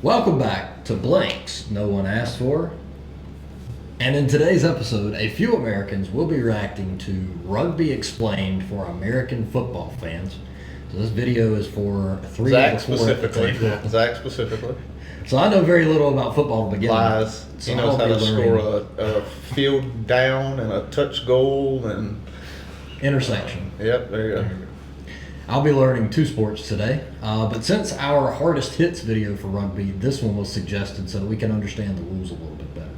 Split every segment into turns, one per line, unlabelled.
Welcome back to Blanks No One Asked For. And in today's episode, a few Americans will be reacting to Rugby Explained for American football fans. So this video is for three
Zach
before
specifically.
the
Zach specifically.
So I know very little about football to begin
Lies.
with. So
He knows how
I'll
to
be
score
learning
a field down and a touch goal and
intersection.
yep, there you go.
I'll be learning two sports today, but since our hardest hits video for rugby, this one was suggested so that we can understand the rules a little bit better.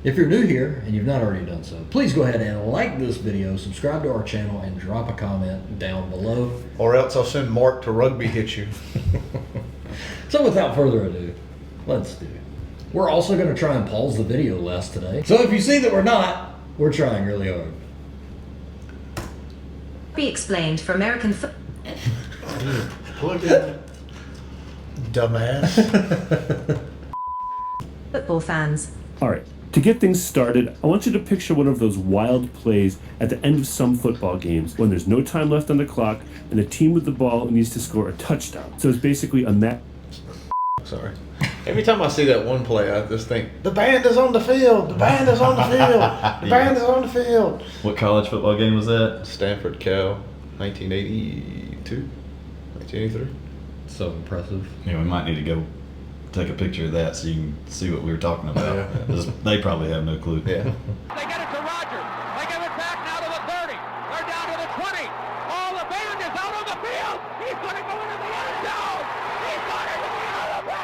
If you're new here and you've not already done so, please go ahead and like this video, subscribe to our channel, and drop a comment down below.
Or else I'll send Mark to Rugby hit you.
So without further ado, let's do it. We're also going to try and pause the video less today. So if you see that we're not, we're trying really hard.
Be explained for American
Dumbass.
football fans.
All right, to get things started, I want you to picture one of those wild plays at the end of some football games when there's no time left on the clock and the team with the ball needs to score a touchdown. So it's basically a
Sorry. Every time I see that one play, I just think, the band is on the field! The band is on the field! The band is on the field!
What college football game was that?
Stanford, Cal, 1982? 1983?
So impressive.
Yeah, we might need to go take a picture of that so you can see what we were talking about.
Yeah.
'Cause they probably have no clue.
Yeah.
They get it to Roger. They give it back now to the 30. They're down to the 20. Oh, the band is out on the field. He's going to go into the end zone. He's going into the end of the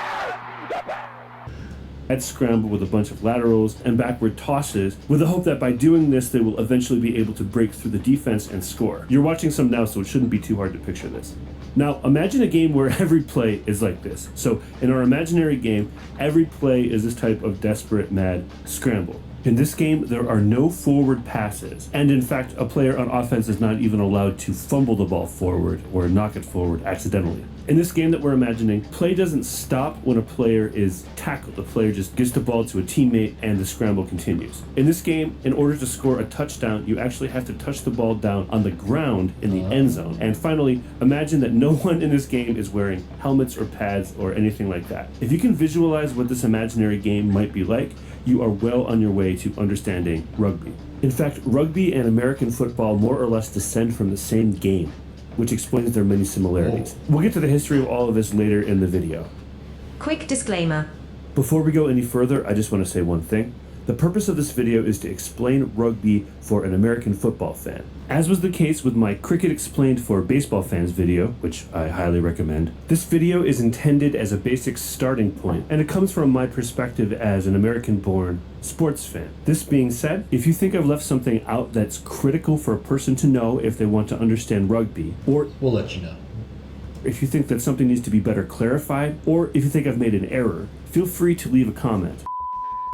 at scramble with a bunch of laterals and backward tosses with the hope that by doing this they will eventually be able to break through the defense and score. You're watching some now, so it shouldn't be too hard to picture this. Now, imagine a game where every play is like this. So, in our imaginary game, every play is this type of desperate, mad scramble. In this game, there are no forward passes, and in fact, a player on offense is not even allowed to fumble the ball forward or knock it forward accidentally. In this game that we're imagining, play doesn't stop when a player is tackled. The player just gets the ball to a teammate and the scramble continues. In this game, in order to score a touchdown, you actually have to touch the ball down on the ground in the end zone. And finally, imagine that no one in this game is wearing helmets or pads or anything like that. If you can visualize what this imaginary game might be like, you are well on your way to understanding rugby. In fact, rugby and American football more or less descend from the same game, which explains their many similarities. We'll get to the history of all of this later in the video.
Quick disclaimer.
Before we go any further, I just want to say one thing. The purpose of this video is to explain rugby for an American football fan. As was the case with my Cricket Explained for Baseball Fans video, which I highly recommend, this video is intended as a basic starting point, and it comes from my perspective as an American-born sports fan. This being said, if you think I've left something out that's critical for a person to know if they want to understand rugby, or
We'll let you know.
if you think that something needs to be better clarified, or if you think I've made an error, feel free to leave a comment.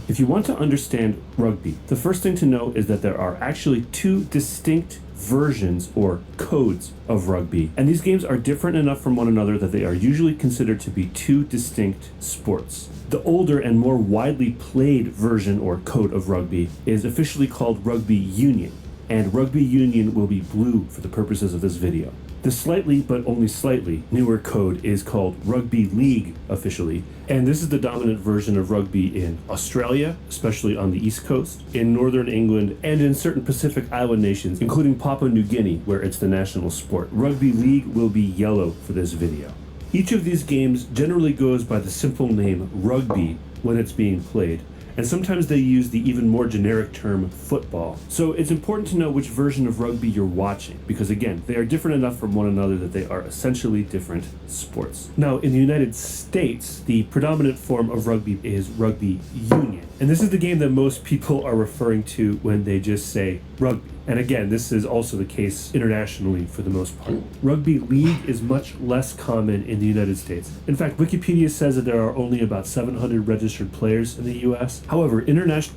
If you want to understand rugby, the first thing to know is that there are actually two distinct versions or codes of rugby, and these games are different enough from one another that they are usually considered to be two distinct sports. The older and more widely played version or code of rugby is officially called rugby union, and rugby union will be blue for the purposes of this video. The slightly, but only slightly, newer code is called Rugby League officially, and this is the dominant version of rugby in Australia, especially on the East Coast, in Northern England, and in certain Pacific Island nations, including Papua New Guinea, where it's the national sport. Rugby League will be yellow for this video. Each of these games generally goes by the simple name rugby when it's being played, and sometimes they use the even more generic term football. So it's important to know which version of rugby you're watching, because again, they are different enough from one another that they are essentially different sports. Now, in the United States, the predominant form of rugby is rugby union. And this is the game that most people are referring to when they just say rugby. And again, this is also the case internationally for the most part. Rugby league is much less common in the United States. In fact, Wikipedia says that there are only about 700 registered players in the US. However, international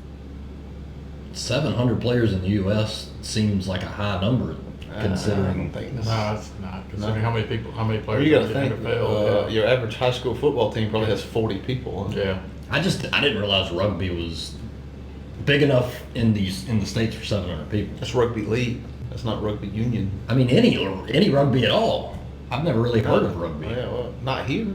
700 players in the U.S. seems like a high number, considering.
I don't think that's-
No, it's not. Considering how many people, how many
Well,
players
you
are
gotta
in
think,
the NFL.
your average high school football team probably has 40 people on it.
Yeah.
I didn't realize rugby was big enough in the States for 700 people.
That's rugby league. That's not rugby union.
I mean, any rugby at all. I've never really heard of rugby.
Yeah, well, not here.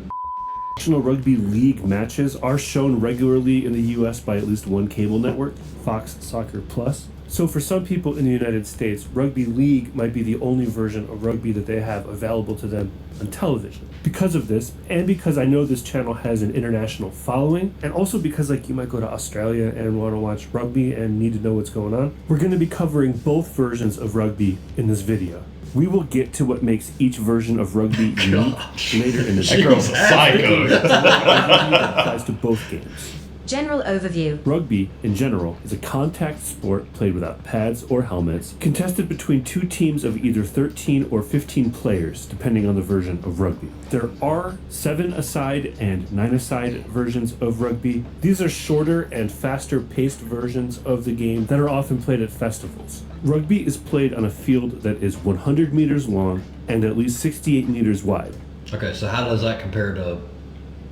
National Rugby League matches are shown regularly in the US by at least one cable network, Fox Soccer Plus. So for some people in the United States, Rugby League might be the only version of rugby that they have available to them on television. Because of this, and because I know this channel has an international following, and also because you might go to Australia and want to watch rugby and need to know what's going on, we're going to be covering both versions of rugby in this video. We will get to what makes each version of rugby unique later in the
That
video.
girl's a psycho.
That applies to both games.
General overview.
Rugby, in general, is a contact sport played without pads or helmets, contested between two teams of either 13 or 15 players, depending on the version of rugby. There are 7-a-side and 9-a-side versions of rugby. These are shorter and faster-paced versions of the game that are often played at festivals. Rugby is played on a field that is 100 meters long and at least 68 meters wide.
Okay, so how does that compare to?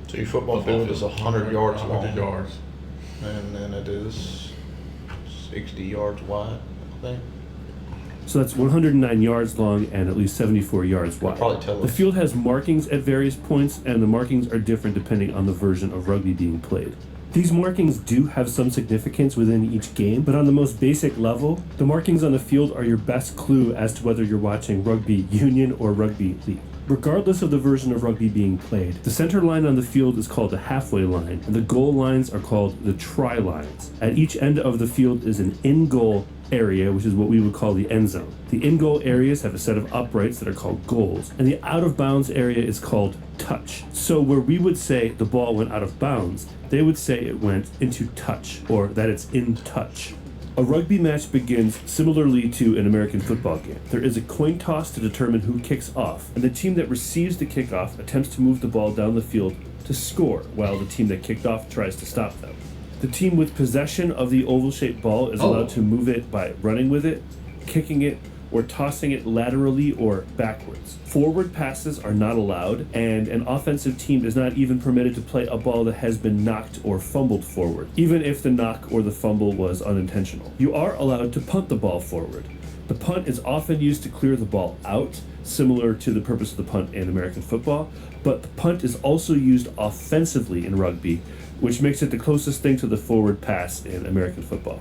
So your football field is 100 yards long.
100 yards.
And then it is 60 yards wide, I think.
So that's 109 yards long and at least 74 yards wide.
Probably tell
The
us.
field has markings at various points, and the markings are different depending on the version of rugby being played. These markings do have some significance within each game, but on the most basic level, the markings on the field are your best clue as to whether you're watching rugby union or rugby league. Regardless of the version of rugby being played, the center line on the field is called the halfway line, and the goal lines are called the try lines. At each end of the field is an in-goal area, which is what we would call the end zone. The in-goal areas have a set of uprights that are called goals, and the out-of-bounds area is called touch. So where we would say the ball went out of bounds, they would say it went into touch, or that it's in touch. A rugby match begins similarly to an American football game. There is a coin toss to determine who kicks off, and the team that receives the kickoff attempts to move the ball down the field to score, while the team that kicked off tries to stop them. The team with possession of the oval-shaped ball is allowed to move it by running with it, kicking it, or tossing it laterally or backwards. Forward passes are not allowed, and an offensive team is not even permitted to play a ball that has been knocked or fumbled forward, even if the knock or the fumble was unintentional. You are allowed to punt the ball forward. The punt is often used to clear the ball out, similar to the purpose of the punt in American football, but the punt is also used offensively in rugby, which makes it the closest thing to the forward pass in American football.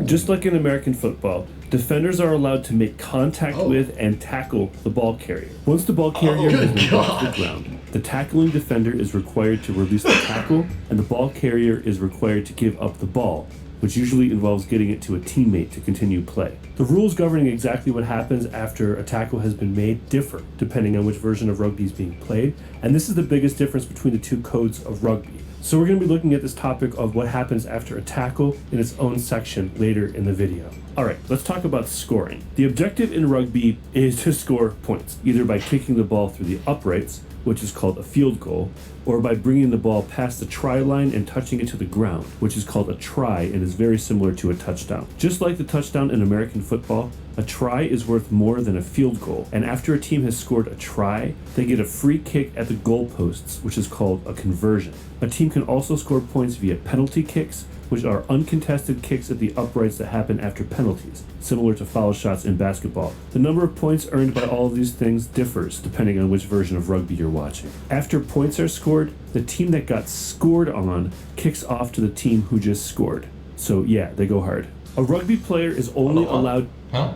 Just like in American football, defenders are allowed to make contact with and tackle the ball carrier. Once the ball carrier has been brought to the ground, the tackling defender is required to release the tackle, and the ball carrier is required to give up the ball, which usually involves getting it to a teammate to continue play. The rules governing exactly what happens after a tackle has been made differ depending on which version of rugby is being played, and this is the biggest difference between the two codes of rugby. So we're going to be looking at this topic of what happens after a tackle in its own section later in the video. Alright, let's talk about scoring. The objective in rugby is to score points, either by kicking the ball through the uprights, which is called a field goal, or by bringing the ball past the try line and touching it to the ground, which is called a try and is very similar to a touchdown. Just like the touchdown in American football, a try is worth more than a field goal, and after a team has scored a try, they get a free kick at the goalposts, which is called a conversion. A team can also score points via penalty kicks, which are uncontested kicks at the uprights that happen after penalties, similar to foul shots in basketball. The number of points earned by all of these things differs depending on which version of rugby you're watching. After points are scored, the team that got scored on kicks off to the team who just scored. So yeah, they go hard. A rugby player is only allowed...
Huh?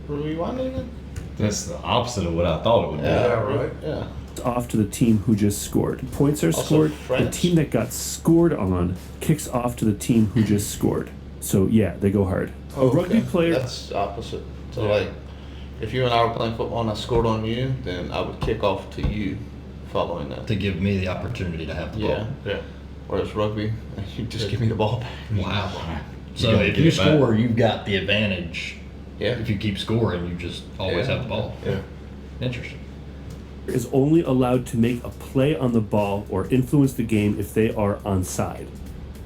Rewinding it?
That's the opposite of what I thought it would be.
Yeah,
right.
Yeah.
off to the team who just scored. Points are
Also
scored. The
French.
team that got scored on kicks off to the team who just scored. So yeah, they go hard. A rugby player...
That's opposite. So like, if you and I were playing football and I scored on you, then I would kick off to you following that.
To give me the opportunity to have the
Yeah.
ball.
Yeah.
Whereas rugby, you just give me the ball back.
Wow.
You
So
gotta
if
get
you
it back.
score, you've got the advantage.
Yeah.
If you keep scoring, you just always
Yeah.
have the ball.
Yeah.
Interesting.
is only allowed to make a play on the ball or influence the game if they are onside.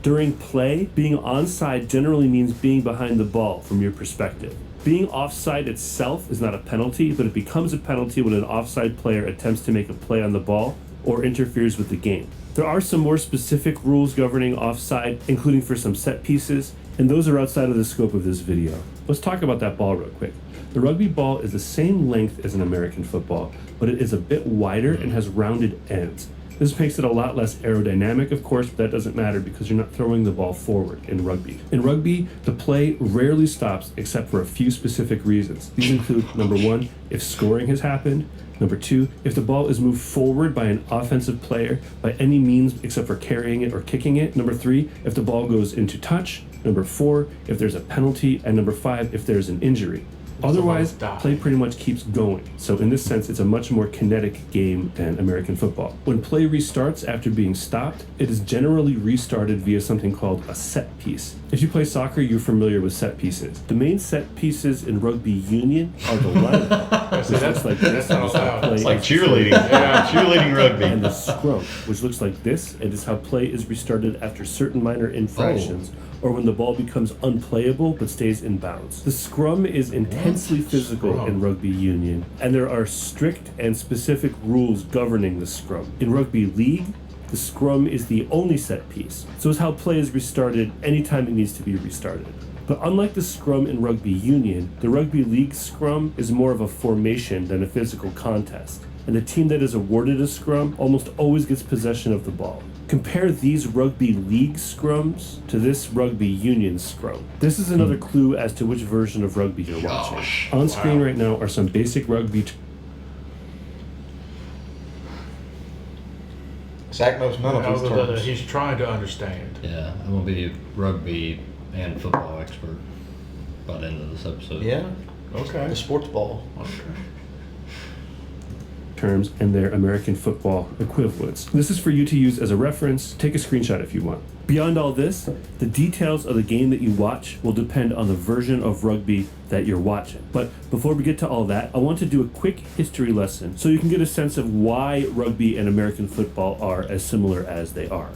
During play, being onside generally means being behind the ball from your perspective. Being offside itself is not a penalty, but it becomes a penalty when an offside player attempts to make a play on the ball or interferes with the game. There are some more specific rules governing offside, including for some set pieces, and those are outside of the scope of this video. Let's talk about that ball real quick. The rugby ball is the same length as an American football, but it is a bit wider and has rounded ends. This makes it a lot less aerodynamic, of course, but that doesn't matter because you're not throwing the ball forward in rugby. In rugby, the play rarely stops except for a few specific reasons. These include, number one, if scoring has happened. Number two, if the ball is moved forward by an offensive player by any means except for carrying it or kicking it. Number three, if the ball goes into touch. Number four, if there's a penalty. And number five, if there's an injury. Otherwise, play pretty much keeps going. So in this sense, it's a much more kinetic game than American football. When play restarts after being stopped, it is generally restarted via something called a set piece. If you play soccer, you're familiar with set pieces. The main set pieces in rugby union are the line.
See, that's like this. That's
It's like cheerleading. Yeah, cheerleading rugby.
And the scrum, which looks like this, and is how play is restarted after certain minor infractions, or when the ball becomes unplayable but stays in bounds. The scrum is intensely physical in rugby union, and there are strict and specific rules governing the scrum. In rugby league, the scrum is the only set piece, so it's how play is restarted anytime it needs to be restarted. But unlike the scrum in rugby union, the rugby league scrum is more of a formation than a physical contest, and the team that is awarded a scrum almost always gets possession of the ball. Compare these rugby league scrums to this rugby union scrum. This is another clue as to which version of rugby you're watching. On screen right now are some basic rugby
Zach knows none of these terms.
He's trying to understand.
Yeah, I'm gonna be a rugby and football expert by the end of this episode.
Yeah,
Okay.
the sports ball.
Okay.
terms and their American football equivalents. This is for you to use as a reference. Take a screenshot if you want. Beyond all this, the details of the game that you watch will depend on the version of rugby that you're watching. But before we get to all that, I want to do a quick history lesson so you can get a sense of why rugby and American football are as similar as they are.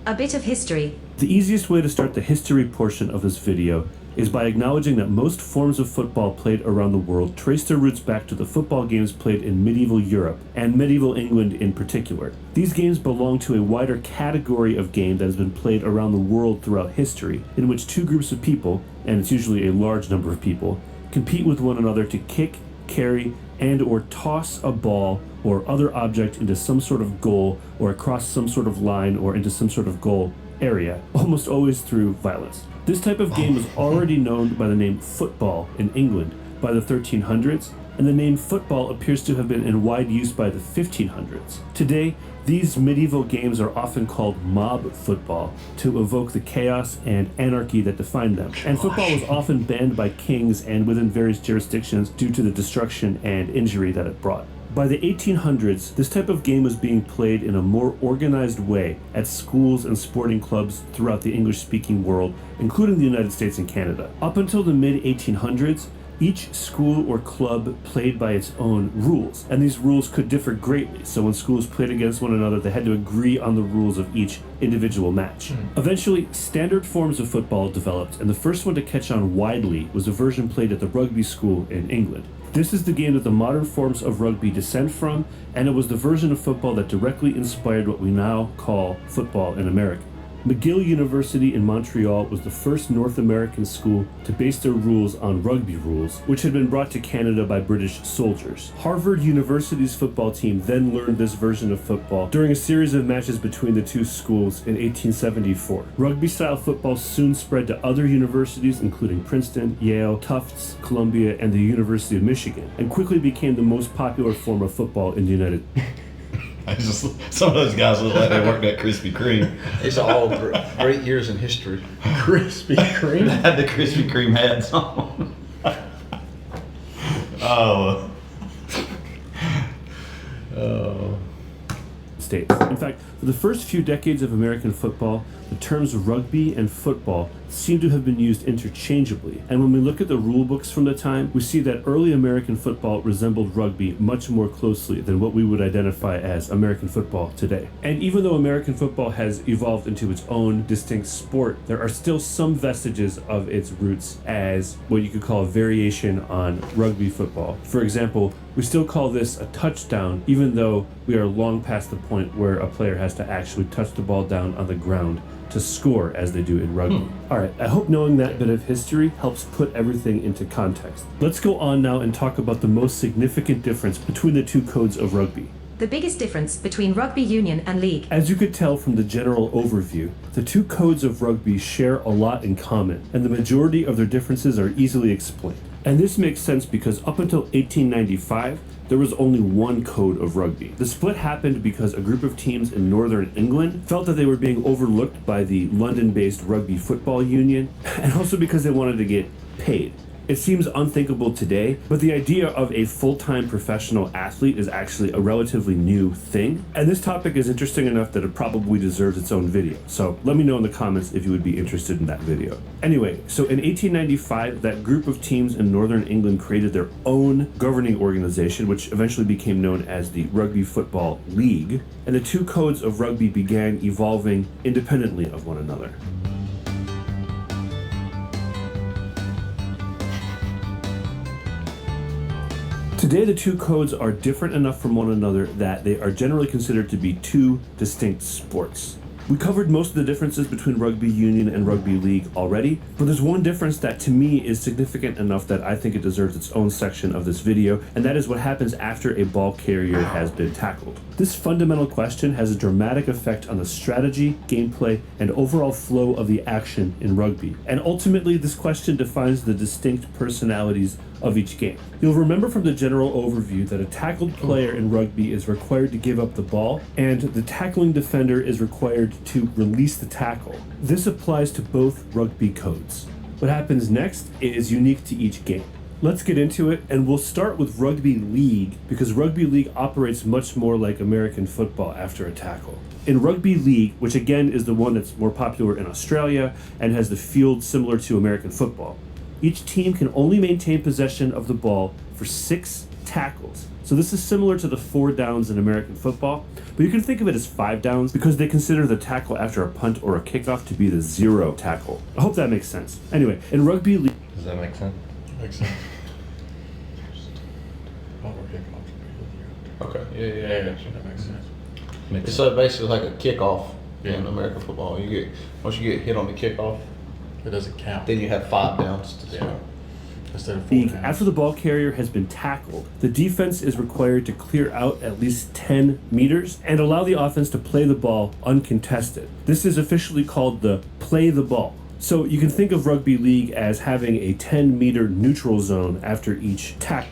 A bit of history.
The easiest way to start the history portion of this video is by acknowledging that most forms of football played around the world trace their roots back to the football games played in medieval Europe, and medieval England in particular. These games belong to a wider category of game that has been played around the world throughout history, in which two groups of people, and it's usually a large number of people, compete with one another to kick, carry, and or toss a ball or other object into some sort of goal or across some sort of line or into some sort of goal area, almost always through violence. This type of game was already known by the name football in England by the 1300s, and the name football appears to have been in wide use by the 1500s. Today, these medieval games are often called mob football to evoke the chaos and anarchy that defined them. And football was often banned by kings and within various jurisdictions due to the destruction and injury that it brought. By the 1800s, this type of game was being played in a more organized way at schools and sporting clubs throughout the English-speaking world, including the United States and Canada. Up until the mid-1800s, each school or club played by its own rules, and these rules could differ greatly, so when schools played against one another, they had to agree on the rules of each individual match. Eventually, standard forms of football developed, and the first one to catch on widely was a version played at the rugby school in England. This is the game that the modern forms of rugby descend from, and it was the version of football that directly inspired what we now call football in America. McGill University in Montreal was the first North American school to base their rules on rugby rules, which had been brought to Canada by British soldiers. Harvard University's football team then learned this version of football during a series of matches between the two schools in 1874. Rugby-style football soon spread to other universities, including Princeton, Yale, Tufts, Columbia, and the University of Michigan, and quickly became the most popular form of football in the United States.
Some of those guys look like they worked at Krispy Kreme.
These are all great years in history.
Krispy Kreme.
They had the Krispy Kreme hats on. Oh.
States. In fact, for the first few decades of American football, the terms rugby and football seem to have been used interchangeably. And when we look at the rule books from the time, we see that early American football resembled rugby much more closely than what we would identify as American football today. And even though American football has evolved into its own distinct sport, there are still some vestiges of its roots as what you could call a variation on rugby football. For example, we still call this a touchdown, even though we are long past the point where a player has to actually touch the ball down on the ground to score as they do in rugby. Alright, I hope knowing that bit of history helps put everything into context. Let's go on now and talk about the most significant difference between the two codes of rugby.
The biggest difference between rugby union and league.
As you could tell from the general overview, the two codes of rugby share a lot in common, and the majority of their differences are easily explained. And this makes sense because up until 1895, there was only one code of rugby. The split happened because a group of teams in northern England felt that they were being overlooked by the London-based Rugby Football Union, and also because they wanted to get paid. It seems unthinkable today, but the idea of a full-time professional athlete is actually a relatively new thing. And this topic is interesting enough that it probably deserves its own video. So let me know in the comments if you would be interested in that video. Anyway, so in 1895, that group of teams in Northern England created their own governing organization, which eventually became known as the Rugby Football League. And the two codes of rugby began evolving independently of one another. Today, the two codes are different enough from one another that they are generally considered to be two distinct sports. We covered most of the differences between rugby union and rugby league already, but there's one difference that to me is significant enough that I think it deserves its own section of this video, and that is what happens after a ball carrier has been tackled. This fundamental question has a dramatic effect on the strategy, gameplay, and overall flow of the action in rugby. And ultimately, this question defines the distinct personalities of each game. You'll remember from the general overview that a tackled player in rugby is required to give up the ball, and the tackling defender is required to release the tackle. This applies to both rugby codes. What happens next is unique to each game. Let's get into it, and we'll start with rugby league because rugby league operates much more like American football after a tackle. In rugby league, which again is the one that's more popular in Australia and has the field similar to American football, each team can only maintain possession of the ball for 6 tackles. So this is similar to the 4 downs in American football, but you can think of it as 5 downs because they consider the tackle after a punt or a kickoff to be the 0 tackle. I hope that makes sense. Anyway, in rugby league...
Does that make sense?
Makes sense.
Okay.
Yeah, that makes sense.
It's so basically like a kickoff in American football. Once you get hit on the kickoff,
It doesn't count.
then you have 5 downs to score.
Instead of 4
league,
downs.
after the ball carrier has been tackled, the defense is required to clear out at least 10 meters and allow the offense to play the ball uncontested. This is officially called the play the ball. So you can think of rugby league as having a 10-meter neutral zone after each tackle.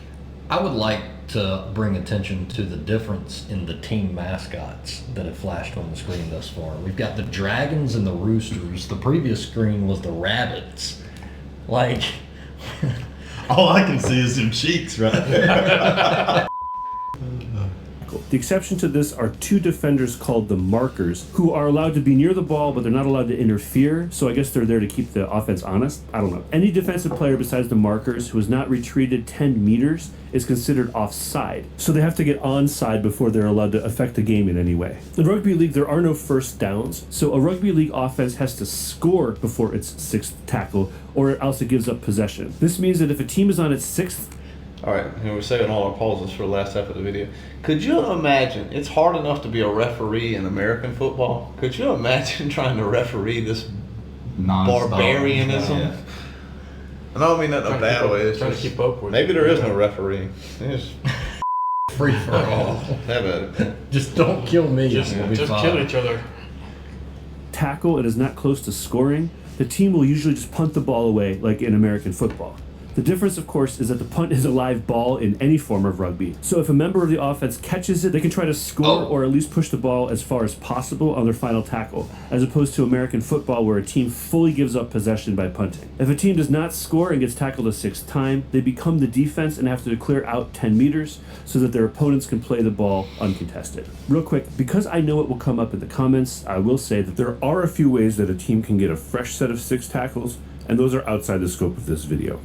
I would like to bring attention to the difference in the team mascots that have flashed on the screen thus far. We've got the Dragons and the Roosters. The previous screen was the Rabbits. Like...
All I can see is some cheeks right there.
The exception to this are 2 defenders called the markers, who are allowed to be near the ball, but they're not allowed to interfere, so I guess they're there to keep the offense honest. I don't know. Any defensive player besides the markers who has not retreated 10 meters is considered offside, so they have to get onside before they're allowed to affect the game in any way. In rugby league, there are no first downs, so a rugby league offense has to score before its 6th tackle, or else it gives up possession. This means that if a team is on its 6th...
All right, and we're saving all our pauses for the last half of the video. Could you imagine, it's hard enough to be a referee in American football. Could you imagine trying to referee this barbarianism?
Yeah.
I don't mean that in a bad way. It's
Trying to keep up with
maybe
it.
there is no referee. It's
Free for all.
have at it.
Just don't kill me.
Just
We'll be fine.
kill each other.
tackle and is not close to scoring, the team will usually just punt the ball away like in American football. The difference, of course, is that the punt is a live ball in any form of rugby. So if a member of the offense catches it, they can try to score or at least push the ball as far as possible on their final tackle, as opposed to American football where a team fully gives up possession by punting. If a team does not score and gets tackled a 6th time, they become the defense and have to clear out 10 meters so that their opponents can play the ball uncontested. Real quick, because I know it will come up in the comments, I will say that there are a few ways that a team can get a fresh set of 6 tackles, and those are outside the scope of this video.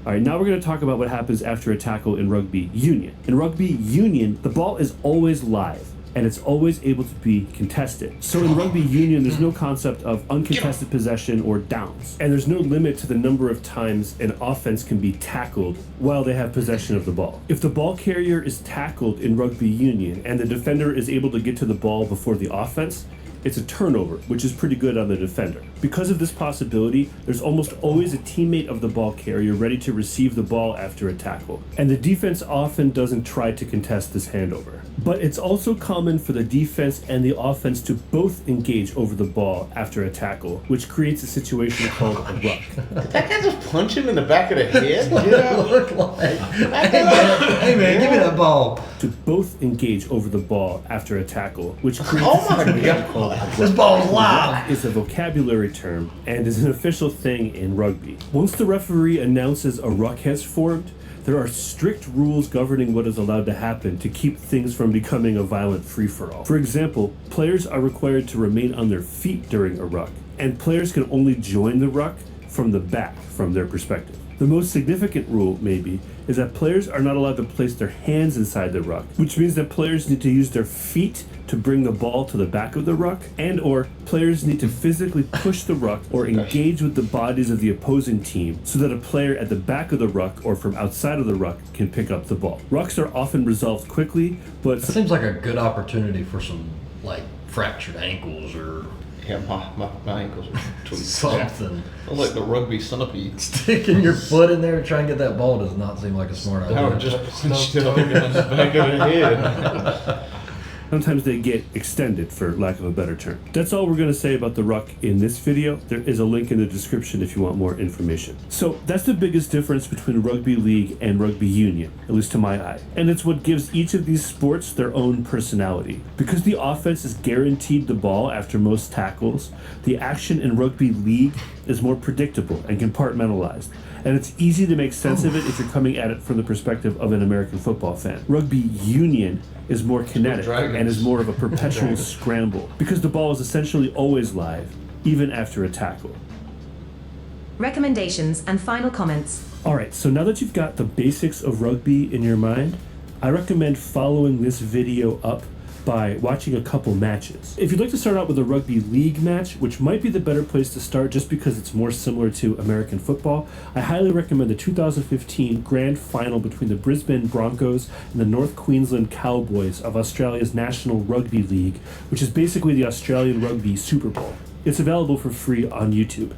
Alright, now we're going to talk about what happens after a tackle in rugby union. In rugby union, the ball is always live, and it's always able to be contested. So in rugby union, there's no concept of uncontested possession or downs, and there's no limit to the number of times an offense can be tackled while they have possession of the ball. If the ball carrier is tackled in rugby union, and the defender is able to get to the ball before the offense, it's a turnover, which is pretty good on the defender. Because of this possibility, there's almost always a teammate of the ball carrier ready to receive the ball after a tackle, and the defense often doesn't try to contest this handover. But it's also common for the defense and the offense to both engage over the ball after a tackle, which creates a situation called a ruck.
Did that guy just punch him in the back of the head?
Look like. Hey man, give me that ball.
To both engage over the ball after a tackle, which creates
Oh
a
my
situation
God.
called a ruck.
This ball's live.
Ruck is a vocabulary term and is an official thing in rugby. Once the referee announces a ruck has formed, there are strict rules governing what is allowed to happen to keep things from becoming a violent free-for-all. For example, players are required to remain on their feet during a ruck, and players can only join the ruck from the back, from their perspective. The most significant rule, maybe, is that players are not allowed to place their hands inside the ruck, which means that players need to use their feet to bring the ball to the back of the ruck, and or players need to physically push the ruck or engage with the bodies of the opposing team so that a player at the back of the ruck or from outside of the ruck can pick up the ball. Rucks are often resolved quickly, but
It seems like a good opportunity for some like fractured ankles or
Yeah, my ankles are tweaked.
something.
I was like the rugby centipede.
Sticking your foot in there and trying to get that ball does not seem like a smart idea.
Howard just punched him in the back of the head.
sometimes they get extended, for lack of a better term. That's all we're going to say about the ruck in this video. There is a link in the description if you want more information. So that's the biggest difference between rugby league and rugby union, at least to my eye. And it's what gives each of these sports their own personality. Because the offense is guaranteed the ball after most tackles, the action in rugby league is more predictable and compartmentalized. And it's easy to make sense of it if you're coming at it from the perspective of an American football fan. Rugby union is more kinetic and is more of a perpetual scramble because the ball is essentially always live, even after a tackle.
Recommendations and final comments.
Alright, so now that you've got the basics of rugby in your mind, I recommend following this video up by watching a couple matches. If you'd like to start out with a rugby league match, which might be the better place to start just because it's more similar to American football, I highly recommend the 2015 grand final between the Brisbane Broncos and the North Queensland Cowboys of Australia's National Rugby League, which is basically the Australian Rugby Super Bowl. It's available for free on YouTube.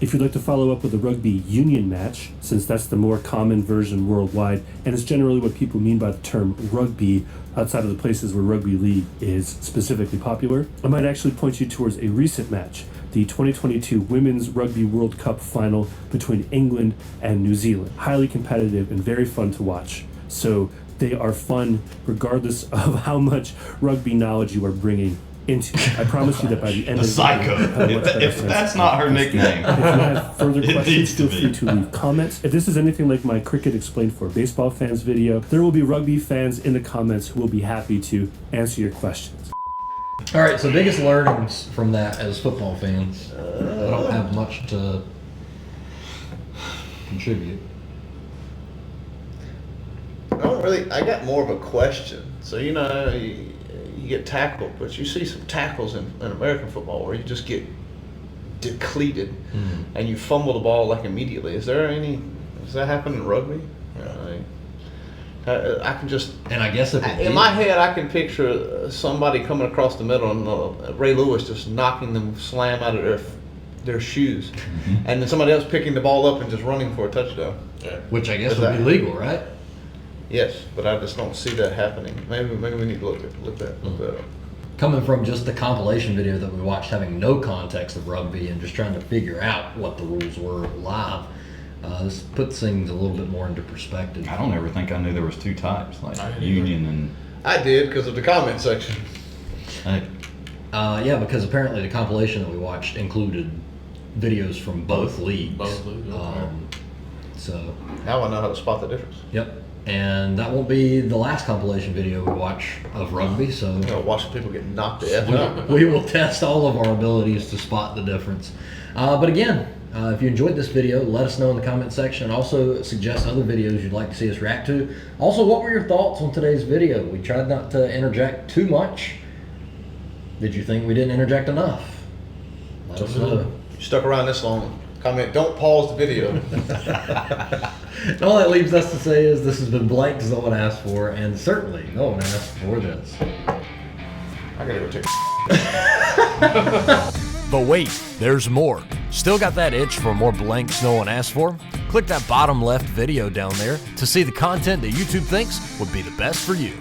If you'd like to follow up with a rugby union match, since that's the more common version worldwide, and it's generally what people mean by the term rugby outside of the places where rugby league is specifically popular, I might actually point you towards a recent match, the 2022 Women's Rugby World Cup final between England and New Zealand. Highly competitive and very fun to watch. So they are fun regardless of how much rugby knowledge you are bringing into. I promise you that by the end
The
of the
Psycho.
video, you'll have a much better
If
sense
that's
of
not her
this game.
nickname.
If you have further
It
questions,
needs to
feel free
be.
to leave comments. If this is anything like my Cricket Explained for Baseball Fans video, there will be rugby fans in the comments who will be happy to answer your questions.
All right, so biggest learnings from that as football fans. I don't have much to contribute.
I got more of a question. So, you know, you get tackled, but you see some tackles in American football where you just get depleted and you fumble the ball like immediately. Does that happen in rugby? I can just,
And I guess if it
in
did-
my head, I can picture somebody coming across the middle and Ray Lewis just knocking them slam out of their shoes, and then somebody else picking the ball up and just running for a touchdown.
which I guess
Is
would be
that-
legal, right?
Yes, but I just don't see that happening. Maybe we need to look that up.
Coming from just the compilation video that we watched, having no context of rugby and just trying to figure out what the rules were live, this puts things a little bit more into perspective.
I don't ever think I knew there was two types, like
I didn't
union and.
I did because of the comment section.
Hey,
Yeah, because apparently the compilation that we watched included videos from both leagues.
Both leagues, okay.
So,
Now I know how to spot the difference.
yep. And that won't be the last compilation video we watch of rugby, so
You know, watching people get knocked the F out.
we will test all of our abilities to spot the difference. But again, if you enjoyed this video, let us know in the comment section, and also suggest other videos you'd like to see us react to. Also, what were your thoughts on today's video? We tried not to interject too much. Did you think we didn't interject enough? Let us know.
You stuck around this long. Comment, don't pause the video.
And all that leaves us to say is this has been blank because no one asked for, and certainly no one asked for this.
I gotta go take
But wait, there's more. Still got that itch for more blanks no one asked for? Click that bottom left video down there to see the content that YouTube thinks would be the best for you.